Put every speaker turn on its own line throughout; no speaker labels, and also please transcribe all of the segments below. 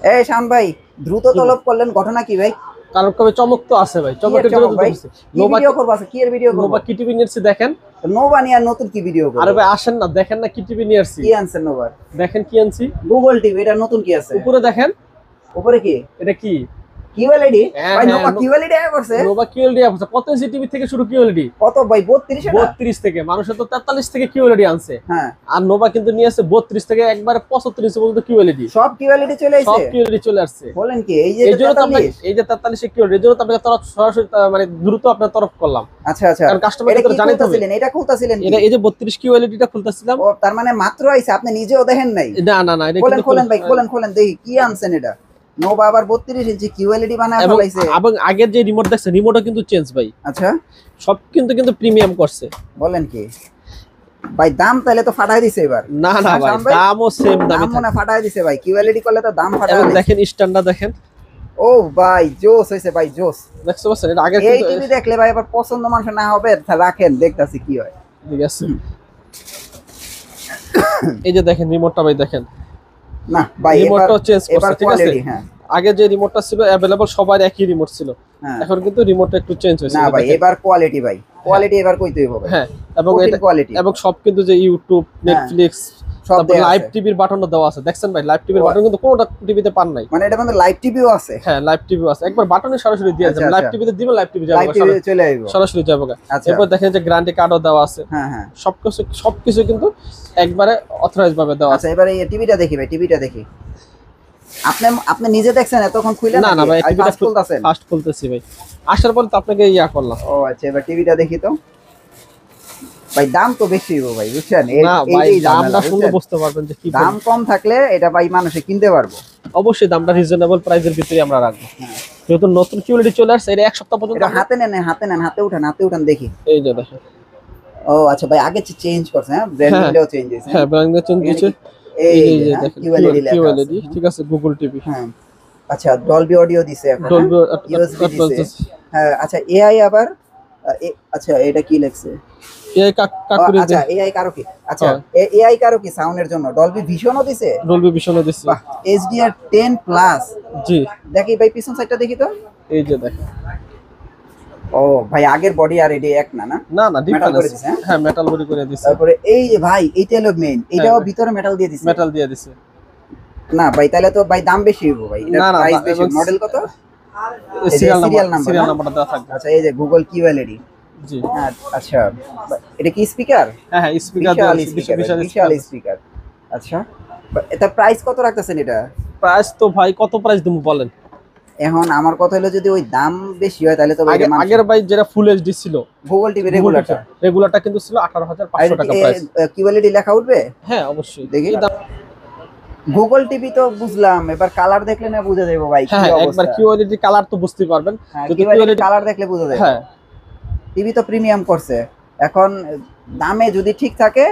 এই শান ভাই, দ্রুত তলব করলেন, ঘটনা কি ভাই?
কারণ কবে চমক তো আছে ভাই, চমকের জন্য তো দিছি।
নোভা ভিডিও করব, আছে কি এর ভিডিও করব?
নোভা কি টিভি নিয়েছি দেখেন।
নোভা নিয়ে আর নতুন কি ভিডিও করব?
আরে ভাই আসেন না, দেখেন না কি টিভি নিয়েছি।
কি আনছেন নোভা?
দেখেন কি আনছি।
গুগল টিভি, এটা নতুন কি আছে?
উপরে দেখেন।
উপরে কি?
এটা কি?
কিউএলইডি
হ্যাঁ,
ভাই,
হ্যাঁ,
নোভা কিউএলইডি আয়া করছে।
নোভা কিউএলডি আছে। কত ইঞ্চি টিভি থেকে শুরু কিউএলডি?
কত ভাই? 32 এটা?
32 থেকে, মানুষের তো 43 থেকে কিউএলডি আনছে।
হ্যাঁ,
আর নোভা কিন্তু নিয়ে আসছে 32 থেকে একবারে 75 ইঞ্চি পর্যন্ত কিউএলডি।
সব কিউএলইডি চলে আইছে।
সব কিউএলডি চলে আসছে।
বলেন কি? এই যে
এই জন্য তো আমরা
43,
এই যে 43 এর কিউএলডি, এই জন্য তো আপনাকে তরফ সরাসরি মানে দ্রুত আপনার তরফ করলাম।
আচ্ছা আচ্ছা,
কারণ কাস্টমার
এটা
তো
কি
জানাইতে হবে।
খুলতাছিলেন? এটা খুলতাছিলেন কি?
এটা এই যে 32 কিউএলডিটা খুলতেছিলাম।
ও তার মানে মাত্র আইছে, আপনি নিজেও দেখেন নাই?
না না না, এটা
খোলেন
কিন্তু
খোলেন ভাই, খোলেন খোলেন দেখি কি আনছেন। এটা নোভা আবার 32 ইঞ্চি কিউএলইডি বানায় ফেলাইছে।
এবং আগের যে রিমোট দেখছেন, রিমোটও কিন্তু চেঞ্জ ভাই।
আচ্ছা,
সব কিন্তু প্রিমিয়াম করছে।
বলেন কি ভাই? দাম তাহলে তো ফাটাই দিছে এবার।
না না ভাই, দামও সেম দামে
দাম মনে ফাটাই দিছে ভাই, কিউএলইডি করলে তো দাম ফাটাই
এবং
দিছে।
দেখেন স্ট্যান্ডার্ড দেখেন।
ও ভাই জোস হইছে ভাই, জোস।
দেখতে পাচ্ছেন এটা আগের
এই
কিন্তু
টিভি দেখলে ভাই আবার পছন্দ মানুষ না হবে, রাখেন দেখতাছি কি হয়।
ঠিক আছে। এই যে দেখেন রিমোটটা ভাই, দেখেন
না ভাই,
রিমোটটাও চেঞ্জ
এবার
করছে। ঠিক আছে,
কোয়ালিটি। হ্যাঁ,
আগে যে রিমোটটা ছিল अवेलेबल সবার একই রিমোট ছিল,
হ্যাঁ।
এখন কিন্তু রিমোটটা একটু চেঞ্জ হয়েছে।
না ভাই, এবার কোয়ালিটি ভাই, কোয়ালিটি এবার কইতে হইব ভাই।
হ্যাঁ, এবং এটা
কোয়ালিটি
এবং সব কিন্তু যে ইউটিউব, নেটফ্লিক্স,
সব
তারপর লাইভ টিভির বাটনও দেওয়া আছে। দেখছেন ভাই, লাইভ টিভির বাটন কিন্তু কোনোটা টিভিতে পান নাই।
মানে এটা মানে লাইভ টিভিও আছে?
হ্যাঁ, লাইভ টিভিও আছে। একবার বাটনে সরাসরি দিয়ে যাবেন, লাইভ টিভিতে দিবেন, লাইভ টিভি যাবে,
লাইভ টিভি চলে আইব,
সরাসরি যাবে।
আচ্ছা।
এরপর দেখেন যে গ্যারান্টি কার্ডও দেওয়া আছে।
হ্যাঁ হ্যাঁ,
সবকিছু কিন্তু একবারে অথরাইজ ভাবে দেওয়া আছে।
আচ্ছা, এবারে এই টিভিটা দেখি ভাই, টিভিটা দেখি। আপনি নিজে দেখছেন এতক্ষণ খুলে?
না না ভাই, টিভিটা
খুলতাছেন?
ফার্স্ট খুলতেছি ভাই, আসার পর তো আপনাকে ইয়া করলাম।
ও আচ্ছা, এবার টিভিটা দেখি তো ভাই। দাম তো বেশি হইব ভাই, বুঝছেন?
না ভাই, দামটা শুনলে বুঝতে পারবেন যে কি
দাম কম থাকলে এটা ভাই মানুষে কিনতে পারবো।
অবশ্যই দামটা রিজনেবল প্রাইসের ভিতরে আমরা রাখবো। যেহেতু নতুন কিউএলইডি চলে আসছে, এটা এক সপ্তাহ পর্যন্ত।
এটা হাতে নেন, হাতে নেন, হাতে উঠান দেখি।
এই যে দেখেন।
ও আচ্ছা ভাই, আগে চেঞ্জ করছে? হ্যাঁ, ব্র্যান্ডিংটাও চেঞ্জ হইছে।
হ্যাঁ, ব্র্যান্ডিং চেঞ্জ হয়েছে। এই যে দেখেন কিউএলইডি, ঠিক আছে, গুগল টিভি।
হ্যাঁ, আচ্ছা, ডলবি অডিও দিছে এখন,
ডলবি
ইউএসবি দিছে। হ্যাঁ, আচ্ছা, এআই আবার আচ্ছা, এটা কি লেখছে?
এআই কাকুরে।
আচ্ছা, এআই কারো কি? আচ্ছা, এআই কারো কি সাউন্ডের জন্য ডলবি ভিশনও দিছে?
ডলবি ভিশনও দিছে।
বাহ, এইচডিআর 10 প্লাস।
জি,
দেখি ভাই পিছন সাইডটা দেখি তো।
এই যে দেখেন।
ও ভাই, আগের বডি আর এডি এক না? না
না না,
মেটাল করে
ডিফারেন্স।
দিছে।
হ্যাঁ, মেটাল বডি করে দিছে।
তারপরে এই যে ভাই, এইটা হলো মেইন, এটাও ভিতরে মেটাল দিয়ে দিছে।
মেটাল দিয়ে দিছে।
না ভাই, তাহলে তো ভাই দাম বেশি হইব ভাই। এটা
না না,
প্রাইস বেশি। মডেল কত?
সিরিয়াল নাম্বার দেওয়া থাকবে।
আচ্ছা, এই যে গুগল কিউএলইডি।
জি,
আচ্ছা, এটা কি স্পিকার?
হ্যাঁ হ্যাঁ, স্পিকার দেওয়া আছে,
বিশাল স্পিকার। আচ্ছা, এটা প্রাইস কত রাখতেছেন এটা?
প্রাইস তো ভাই কত প্রাইস দেবো বলেন?
এখন আমার কথা হলো, যদি ওই দাম বেশি হয় তাহলে তো ভাই
আগের ভাই যেটা ফুল এইচডি ছিল
গুগল টিভি
রেগুলারটা কিন্তু ছিল 18,500 টাকা প্রাইস।
কিউএলইডি লেখা উঠবে?
হ্যাঁ অবশ্যই।
দেখি। গুগল টিভি তো বুঝলাম, এবার কালার দেখলে না বুঝা যাবে ভাই কি
হ্যাঁ,
অবস্থা।
একবার কিউএলইডি কালার তো বুঝতে পারবেন।
যদি কিউএলইডি কালার দেখলে বুঝা যাবে।
হ্যাঁ,
টিভি তো প্রিমিয়াম করছে। এখন দামে যদি ঠিক থাকে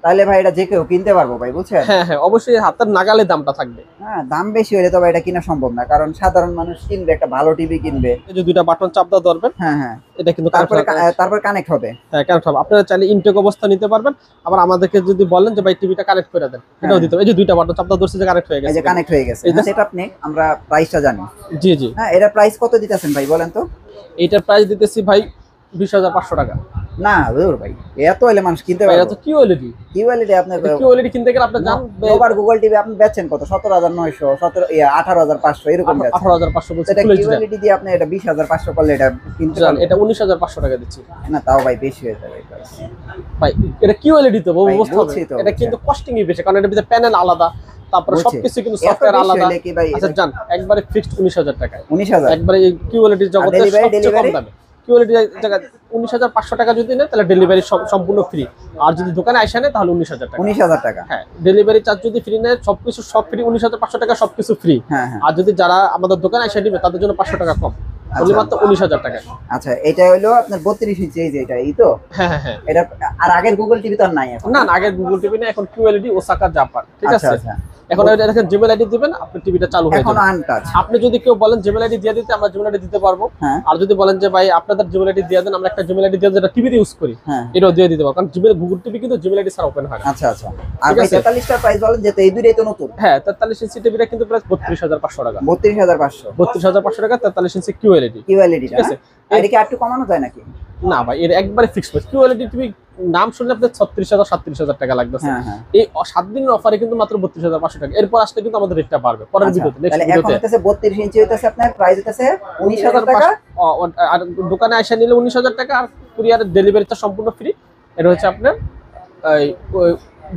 তাহলে ভাই এটা যে কেউ কিনতে পারবো ভাই, বুঝছেন?
হ্যাঁ হ্যাঁ, অবশ্যই হাতের নাগালে দামটা থাকবে।
হ্যাঁ, দাম বেশি হলে তো ভাই এটা কিনা সম্ভব না, কারণ সাধারণ মানুষ কিনবে, একটা ভালো টিভি কিনবে।
এই যে দুইটা বাটন চাপ দাও ধরবেন।
হ্যাঁ হ্যাঁ,
এটা কিন্তু
তারপর কানেক্ট হবে।
হ্যাঁ, কানেক্ট হবে। আপনারা চাইলে ইনটেক অবস্থা নিতে পারবেন। আবার আমাদেরকে যদি বলেন যে ভাই টিভিটা কানেক্ট করে দেন, এটাও দিতে হবে। এই যে দুইটা বাটন চাপ দাও ধরছে, যে কানেক্ট হয়ে গেছে।
এই যে কানেক্ট হয়ে গেছে। সেটা আপনি, আমরা প্রাইসটা জানি।
জি জি।
হ্যাঁ, এটা প্রাইস কত দিতেছেন ভাই বলেন তো?
এইটার প্রাইস দিতেছি ভাই 20,500 টাকা।
না দূর ভাই, এত হলে মানুষ কিনতে পারবে?
এটা তো কিউএলইডি।
কিউএলইডি আপনার
কিউএলইডি কিনতে গেলে আপনি জান
ওভার গুগল টিভি আপনি বেচেন কত? 17,900, 18,500 এরকম বেচেন।
18,500 বলছে।
এটা কিউএলইডি দিয়ে আপনি এটা 20,500 করলে এটা কিনতে পারবেন?
এটা 19,500 টাকা দিচ্ছি।
না তাও ভাই বেশি হয়ে যাবে
ভাই। এটা কিউএলইডি তো বুঝতে হবে।
তো
এটা কিন্তু কস্টিংই বেশি, কারণ এর ভিতরে প্যানেল আলাদা, তারপরে সবকিছু কিন্তু সফটওয়্যার আলাদা। আচ্ছা জান, একবারে ফিক্সড 19,000 টাকা।
19,000
একবারে এই কিউএলইডির জগতে সবচেয়ে কম দামে। কিউএলইডি জায়গা 19,500 টাকা যদি নেয় তাহলে ডেলিভারি সম্পূর্ণ ফ্রি। আর যদি দোকানে আইসা নেয় তাহলে 19,000 টাকা।
19,000 টাকা।
হ্যাঁ, ডেলিভারি চার্জ যদি ফ্রি নেয়, সব ফ্রি, 19,500 টাকা সবকিছু ফ্রি।
হ্যাঁ হ্যাঁ।
আর যদি যারা আমাদের দোকানে আইসা নেবে তাদের জন্য 500 টাকা কম। অনলি মাত্র 19,000 টাকায়।
আচ্ছা এটা হলো আপনার 32 ইঞ্চি, এই যে এটা এই তো।
হ্যাঁ
এটা আর আগের গুগল টিভি তো আর নাই এখন।
না আগে গুগল টিভি না, এখন QLED ওসাকা জাপান, ঠিক আছে।
আচ্ছা
এখন এটা দেখেন জিমেল আইডি দিবেন, আপনি টিভিটা চালু হয়ে
এখন
যাবে।
আনটাচ।
আপনি যদি কেউ বলেন জিমেল আইডি দিয়ে দিতে, আমরা জিমেল আইডি দিতে পারবো। আর যদি বলেন যে ভাই আপনাদের জিমেল আইডি দিয়ে দেন, আমরা একটা জিমেল আইডি দিয়ে যেটা টিভিতে ইউজ করি, এটাও দিয়ে দিতে পারবো, কারণ জিমেল গুগল টিভি কিন্তু জিমেল আইডি ছাড়া ওপেন হয় না।
আচ্ছা আর ভাই 43 টার প্রাইস বলেন, যে এই দুইটাই তো নতুন।
হ্যাঁ 43 ইঞ্চি টিভিটা কিন্তু প্রাইস 32,500 টাকা।
32,500
32,500 টাকা 43 ইঞ্চি QLED,
ঠিক আছে। এটা কি একটু কমানো যায় নাকি?
না ভাই এর একবারে ফিক্স প্রাইস। QLED টিভি নাম শুনলে আপনার 36,000 37,000 টাকা লাগতেছে। এই 7 দিনের অফারে কিন্তু মাত্র 32,500 টাকা। এরপর আসলে কিন্তু আমাদের রেটটা বাড়বে পরের ভিডিওতে, নেক্সট
তাহলে
ভিডিওতে।
এখন হচ্ছে 32 ইঞ্চি হইতাছে আপনার প্রাইস হইতাছে 19,000 টাকা।
আর দোকানে এসে নিলে 19,000 টাকা, আর কুরিয়ার ডেলিভারিটা সম্পূর্ণ ফ্রি। এটা হচ্ছে আপনার এই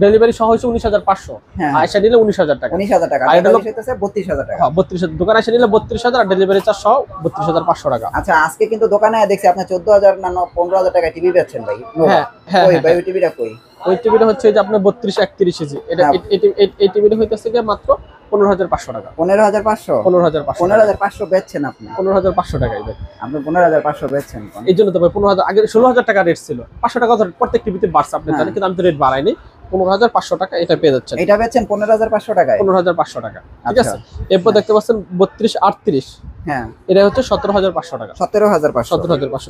ডেলিভারি সহ হচ্ছে 19,500, আয়সা নিলে 19,000 টাকা।
19,000 টাকা, আর এটা হইতাছে 32,000 টাকা।
হ্যাঁ 32,000, দোকানে এসে নিলে 32,000 আর ডেলিভারি চার্জ সহ 32,500 টাকা।
আচ্ছা আজকে কিন্তু দোকানে দেখছি আপনি 14,000 না 15,000 টাকা টিভি বেচছেন ভাই।
হ্যাঁ
ওই ভাই ওই টিভিটা কই?
ওই টিভিটা হচ্ছে যে আপনার 32-31 ইঞ্চি। এটা এই টিভিটা হইতেছে যে মাত্র 15,500 টাকা।
15,500 15,500 বেচছেন আপনি?
15,500 টাকাই ভাই।
আপনি 15,500 বেচছেন?
এই জন্য তো ভাই 15,000, আগে 16,000 টাকা রেট ছিল, 500 টাকা প্রত্যেক টিভিতে বাড়ছে আপনি জানেন, কিন্তু আমি তো রেট বাড়াইনি। 15,500 টাকা এটা পেয়ে যাচ্ছেন।
এটা বেচছেন 15,500 টাকায়?
15,500 টাকা, ঠিক আছে। এরপর দেখতে পাচ্ছেন 32-38, এটা হচ্ছে 17,500 টাকা। 17,500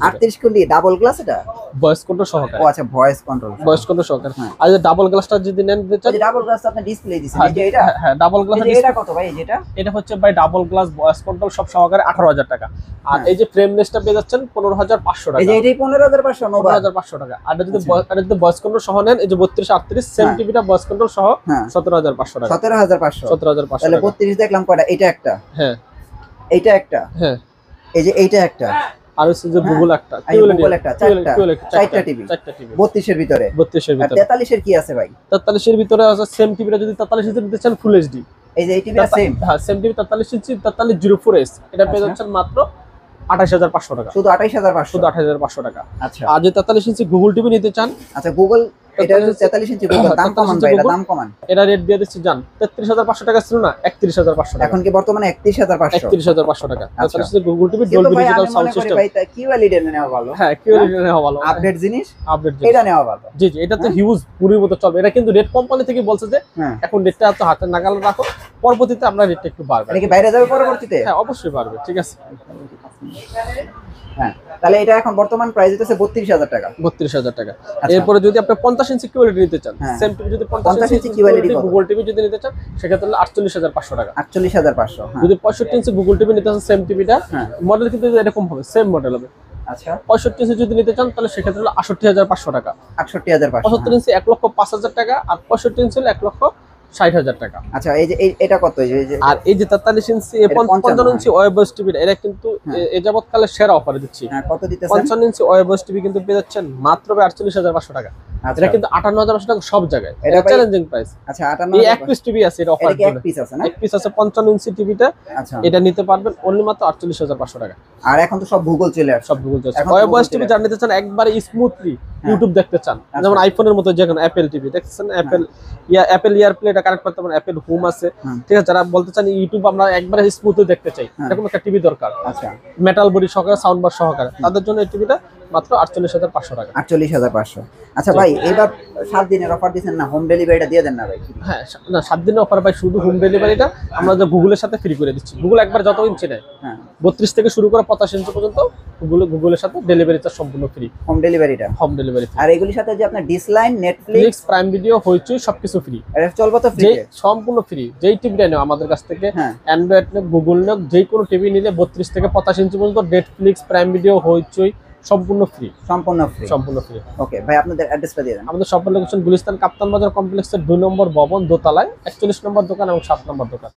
38 কোন দিয়ে ডাবল গ্লাস? এটা
ভয়েস কন্ট্রোল সহকারে।
ও আচ্ছা ভয়েস কন্ট্রোল
সহকারে। আর যে ডাবল গ্লাসটা যদি নেন দিতে চান,
ডাবল গ্লাস আপনি ডিসপ্লে দিছেন, এই যে এটা?
হ্যাঁ ডাবল গ্লাস।
এটা কত ভাই যেটা?
এটা হচ্ছে ভাই ডাবল গ্লাস ভয়েস কন্ট্রোল সব সহকারে 18,000 টাকা। আর এই যে ফ্রেমলেসটা পেয়ে যাচ্ছেন 15,500 টাকা।
এই যে এটাই 15,500 নোভা?
15,500 টাকা। আর যদি ভয়েস কন্ট্রোল সহ নেন, এই যে 32-38 সেম টিভিটা ভয়েস কন্ট্রোল সহ 17,500 টাকা।
17,500 তাহলে 32 দেখলাম কয়টা? এটা একটা,
হ্যাঁ
এইটা একটা,
হ্যাঁ
এই যে এইটা একটা,
আর হচ্ছে যে গুগল একটা,
গুগল একটা, চারটা টিভি 32 এর ভিতরে।
32 এর ভিতরে।
43 এর কি আছে ভাই?
43 এর ভিতরে আছে সেম টিভিটা যদি 43 ইঞ্চি নিতে চান ফুল এইচডি,
এই যে এই টিভিটা সেম?
হ্যাঁ সেম টিভি 43 ইঞ্চি 4304S, এটা পেয়ে যাচ্ছেন মাত্র 28,500 টাকা।
শুধু 28,500?
শুধু 28,500 টাকা।
আচ্ছা
আর যদি 43 ইঞ্চি গুগল টিভি নিতে চান,
আচ্ছা গুগল এটা হচ্ছে 43 ইঞ্চি গুগল, দাম কমান ভাই, এটা দাম কমান।
এটা রেট দিয়ে দিচ্ছি জান 33,500 টাকা ছিল না, 31,500 টাকা।
এখন কি বর্তমানে 31,500?
31,500 টাকা। 43 inch Google TV Dolby digital sound system.
ভাই তাই QLED নেওয়া ভালো?
হ্যাঁ QLED নেওয়া ভালো,
আপডেট জিনিস,
আপডেট
এটা নেওয়া ভালো।
জি এটা তো হিউজ পুরোর মতো চলবে। এটা কিন্তু রেট কোম্পানি থেকে বলছে যে এখন রেটটা তো হাতে নাগালে রাখো, পরবর্তীতে আমরা রেটটা একটু বাড়বে।
এটা কি বাইরে যাবে পরবর্তীতে?
হ্যাঁ অবশ্যই বাড়বে, ঠিক আছে।
হ্যাঁ তাহলে এটা এখন বর্তমান প্রাইস হচ্ছে 32,000 টাকা।
32,000 টাকা। এরপরে যদি আপনি 50 ইঞ্চি QLED নিতে চান, সেম টিভি যদি 50 ইঞ্চি QLED গুগল টিভি যদি নিতে চান, সেক্ষেত্রে 48,500 টাকা।
48,500।
যদি 65 ইঞ্চি গুগল টিভি নিতে চান সেম টিভিটা, মডেল কিন্তু এরকম হবে, সেম মডেল হবে।
আচ্ছা
65 ইঞ্চি যদি নিতে চান তাহলে সেক্ষেত্রে 68,500 টাকা।
68,500।
75 ইঞ্চি 1,05,000 টাকা, আর 65 ইঞ্চি 1,60,000 টাকা।
আচ্ছা এই যে এটা কত? এই যে
আর এই যে 43 ইঞ্চি 55 ইঞ্চি ওয়েবস টিভি, এরা কিন্তু এই যাবতকালে সেরা অফারে দিচ্ছি।
কত দিতেছেন?
55 ইঞ্চি ওয়েবস টিভি কিন্তু পেয়ে যাচ্ছেন মাত্র 48,500 টাকা। এটা কিন্তু 58,500 টাকা সব জায়গায়, এটা চ্যালেঞ্জিং প্রাইস।
আচ্ছা 58
এই এক পিস টিভি আছে, এটা অফার
এক পিস আছে না?
এক পিস আছে 55 ইঞ্চি টিভিটা।
আচ্ছা
এটা নিতে পারবেন অনলি মাত্র 48,500 টাকা।
আর এখন তো সব গুগল চলে আসছে,
সব গুগল চলে আসছে। ওয়েবস টিভি যারা নিতে চান একবারে স্মুথলি ইউটিউব দেখতে চান, যেমন আইফোনের মতো যেখানে অ্যাপল টিভি দেখছেন, অ্যাপল ইয়ারপ্লে এটা কানেক্ট করতে পারেন, অ্যাপল হোম আছে, ঠিক আছে। যারা বলতে চান ইউটিউব আমরা একবারে স্মুথলি দেখতে চাই, এরকম একটা টিভি দরকার।
আচ্ছা
মেটাল বডি সহকারে, সাউন্ড বার সহকারে, তাদের জন্য এই টিভিটা মাত্র 48,500 টাকা।
48,500। আচ্ছা ভাই এবার 7 দিনের অফার দিবেন না, হোম ডেলিভারিটা দিয়ে দেন না ভাই?
হ্যাঁ না 7 দিনের অফার ভাই, শুধু হোম ডেলিভারিটা আমরা যে গুগলের সাথে ফ্রি করে দিচ্ছি। গুগল একবার যত ইঞ্চি নেয়, 32 থেকে শুরু করে 85 ইঞ্চি পর্যন্ত গুগলের সাথে ডেলিভারি চার্জ সম্পূর্ণ ফ্রি।
হোম ডেলিভারিটা?
Home delivery.
আর এগুলির সাথে যে আপনার ডিসলাইন, নেটফ্লিক্স,
প্রাইম ভিডিও, হইচই সবকিছু ফ্রি।
এটা চলবে তো ফ্রি?
সম্পূর্ণ ফ্রি। যেই টিভিটা নেও আমাদের কাছ থেকে, অ্যান্ড্রয়েড নেও, গুগল নেও, যে কোনো টিভি নিলে 32 থেকে 85 ইঞ্চি পর্যন্ত নেটফ্লিক্স, প্রাইম ভিডিও, হইচই সম্পূর্ণ ফ্রি। সম্পূর্ণ ফ্রি।
ওকে ভাই আপনাদের অ্যাড্রেসটা দিয়ে দেন।
আমাদের শপের লোকেশন গুলিস্তান কাপ্তান বাজার কমপ্লেক্সের 2 নম্বর ভবন, দোতলায় 41 নম্বর দোকান এবং 7 নম্বর দোকান।